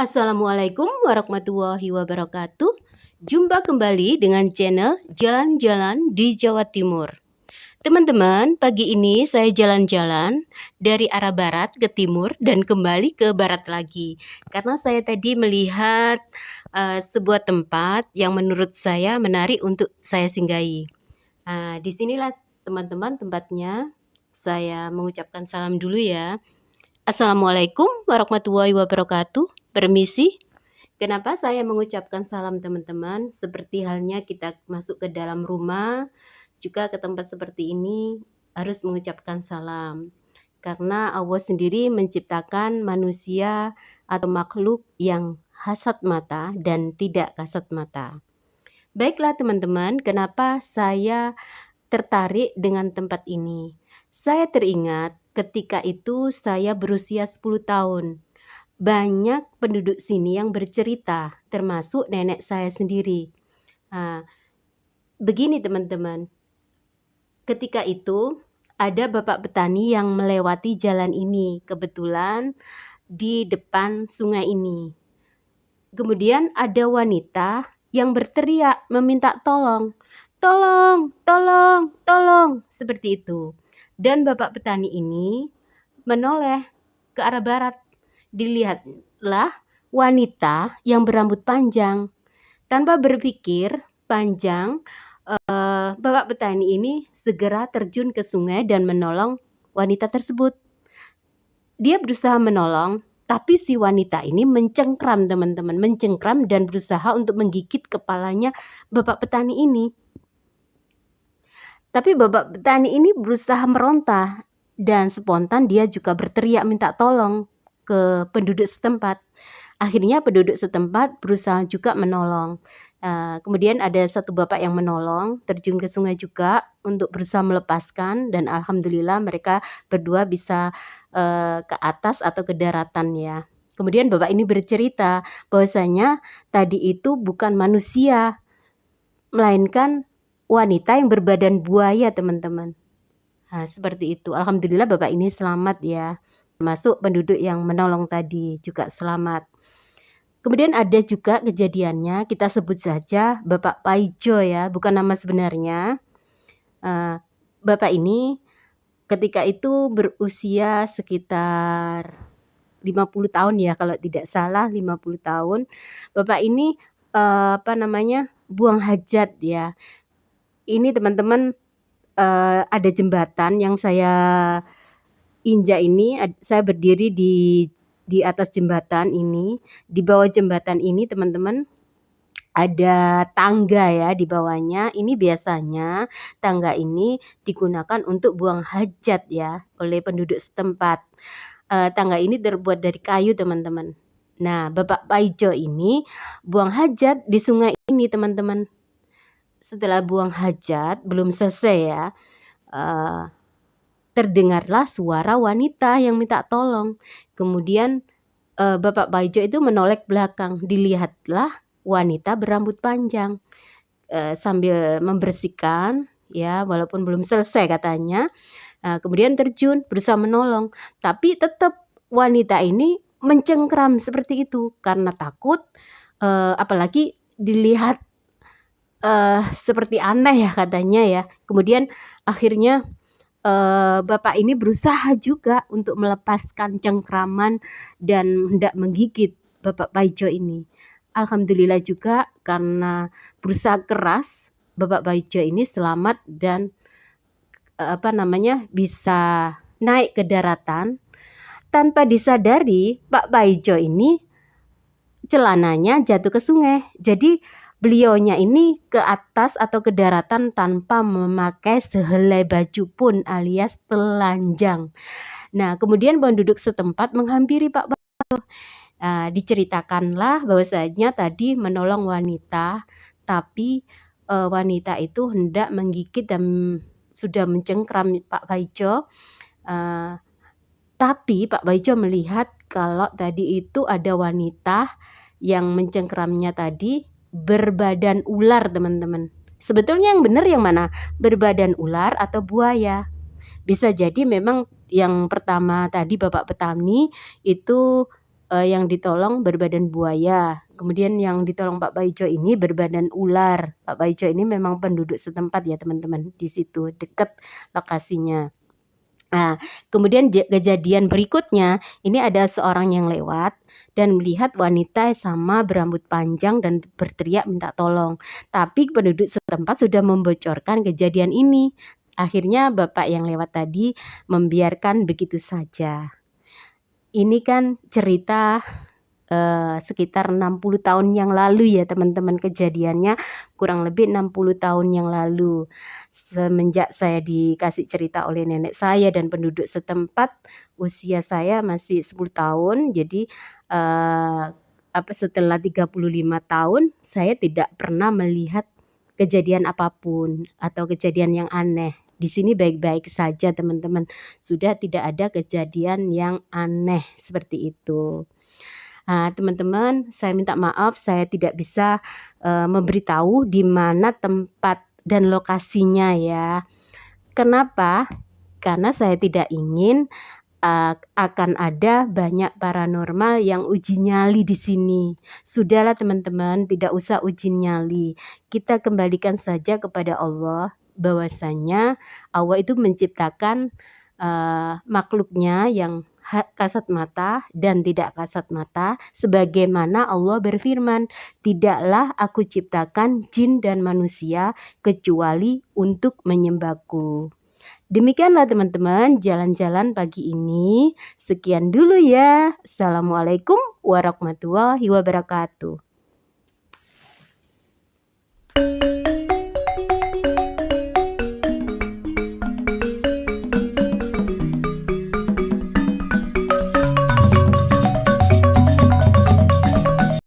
Assalamualaikum warahmatullahi wabarakatuh. Jumpa kembali dengan channel Jalan-Jalan di Jawa Timur. Teman-teman, pagi ini saya jalan-jalan dari arah barat ke timur dan kembali ke barat lagi. Karena saya tadi melihat sebuah tempat yang menurut saya menarik untuk saya singgahi. Disinilah teman-teman tempatnya. Saya mengucapkan salam dulu ya. Assalamualaikum warahmatullahi wabarakatuh. Permisi. Kenapa saya mengucapkan salam teman-teman? Seperti halnya kita masuk ke dalam rumah, juga ke tempat seperti ini harus mengucapkan salam. Karena Allah sendiri menciptakan manusia atau makhluk yang hasad mata dan tidak kasat mata. Baiklah teman-teman, kenapa saya tertarik dengan tempat ini? Saya teringat ketika itu saya berusia 10 tahun. Banyak penduduk sini yang bercerita, termasuk nenek saya sendiri. Begini teman-teman, ketika itu ada bapak petani yang melewati jalan ini, kebetulan di depan sungai ini. Kemudian ada wanita yang berteriak meminta tolong, tolong, tolong, tolong, seperti itu. Dan bapak petani ini menoleh ke arah barat. Dilihatlah wanita yang berambut panjang. Tanpa berpikir panjang, bapak petani ini segera terjun ke sungai dan menolong wanita tersebut. Dia berusaha menolong, tapi si wanita ini mencengkram teman-teman, mencengkram dan berusaha untuk menggigit kepalanya bapak petani ini. Tapi bapak petani ini berusaha meronta dan spontan dia juga berteriak minta tolong ke penduduk setempat. Akhirnya penduduk setempat berusaha juga menolong. Kemudian ada satu bapak yang menolong, terjun ke sungai juga untuk berusaha melepaskan, dan alhamdulillah mereka berdua bisa ke atas atau ke daratan ya. Kemudian bapak ini bercerita bahwasanya tadi itu bukan manusia, melainkan wanita yang berbadan buaya teman-teman. Seperti itu. Alhamdulillah bapak ini selamat ya. Termasuk penduduk yang menolong tadi juga selamat. Kemudian ada juga kejadiannya, kita sebut saja Bapak Paijo ya, bukan nama sebenarnya. Bapak ini ketika itu berusia sekitar 50 tahun ya, kalau tidak salah 50 tahun. Bapak ini buang hajat ya. Ini teman-teman, ada jembatan yang saya injak ini, saya berdiri di atas jembatan ini. Di bawah jembatan ini teman-teman ada tangga ya di bawahnya. Ini biasanya tangga ini digunakan untuk buang hajat ya oleh penduduk setempat. Tangga ini terbuat dari kayu teman-teman. Nah, Bapak Paijo ini buang hajat di sungai ini teman-teman. Setelah buang hajat belum selesai ya, terdengarlah suara wanita yang minta tolong. Kemudian Bapak Paijo itu menoleh belakang, dilihatlah wanita berambut panjang sambil membersihkan ya, walaupun belum selesai katanya. Kemudian terjun berusaha menolong, tapi tetap wanita ini mencengkram seperti itu karena takut, apalagi dilihat seperti aneh ya katanya ya. Kemudian akhirnya bapak ini berusaha juga untuk melepaskan cengkraman dan hendak menggigit Bapak Paijo ini. Alhamdulillah juga karena berusaha keras, Bapak Paijo ini selamat dan bisa naik ke daratan. Tanpa disadari Pak Paijo ini celananya jatuh ke sungai. Jadi beliaunya ini ke atas atau ke daratan tanpa memakai sehelai baju pun alias telanjang. Nah, kemudian penduduk setempat menghampiri Pak Paijo. Diceritakanlah bahwasanya tadi menolong wanita, tapi wanita itu hendak menggigit dan sudah mencengkram Pak Paijo. Tapi Pak Paijo melihat kalau tadi itu ada wanita yang mencengkramnya tadi berbadan ular teman-teman. Sebetulnya yang benar yang mana? Berbadan ular atau buaya? Bisa jadi memang yang pertama tadi Bapak petani itu yang ditolong berbadan buaya. Kemudian yang ditolong Pak Paijo ini berbadan ular. Pak Paijo ini memang penduduk setempat ya teman-teman, di situ dekat lokasinya. Nah, kemudian kejadian berikutnya, ini ada seorang yang lewat dan melihat wanita sama berambut panjang dan berteriak minta tolong. Tapi penduduk setempat sudah membocorkan kejadian ini. Akhirnya bapak yang lewat tadi membiarkan begitu saja. Ini kan cerita sekitar 60 tahun yang lalu ya teman-teman, kejadiannya kurang lebih 60 tahun yang lalu. Semenjak saya dikasih cerita oleh nenek saya dan penduduk setempat, usia saya masih 10 tahun. Jadi setelah 35 tahun saya tidak pernah melihat kejadian apapun atau kejadian yang aneh. Di sini baik-baik saja teman-teman. Sudah tidak ada kejadian yang aneh seperti itu. Teman-teman, saya minta maaf saya tidak bisa memberitahu di mana tempat dan lokasinya ya. Kenapa? Karena saya tidak ingin akan ada banyak paranormal yang uji nyali di sini. Sudahlah teman-teman, tidak usah uji nyali. Kita kembalikan saja kepada Allah, bahwasanya Allah itu menciptakan makhluknya yang kasat mata dan tidak kasat mata, sebagaimana Allah berfirman, tidaklah aku ciptakan jin dan manusia kecuali untuk menyembahku. Demikianlah teman-teman jalan-jalan pagi ini. Sekian dulu ya. Assalamualaikum warahmatullahi wabarakatuh.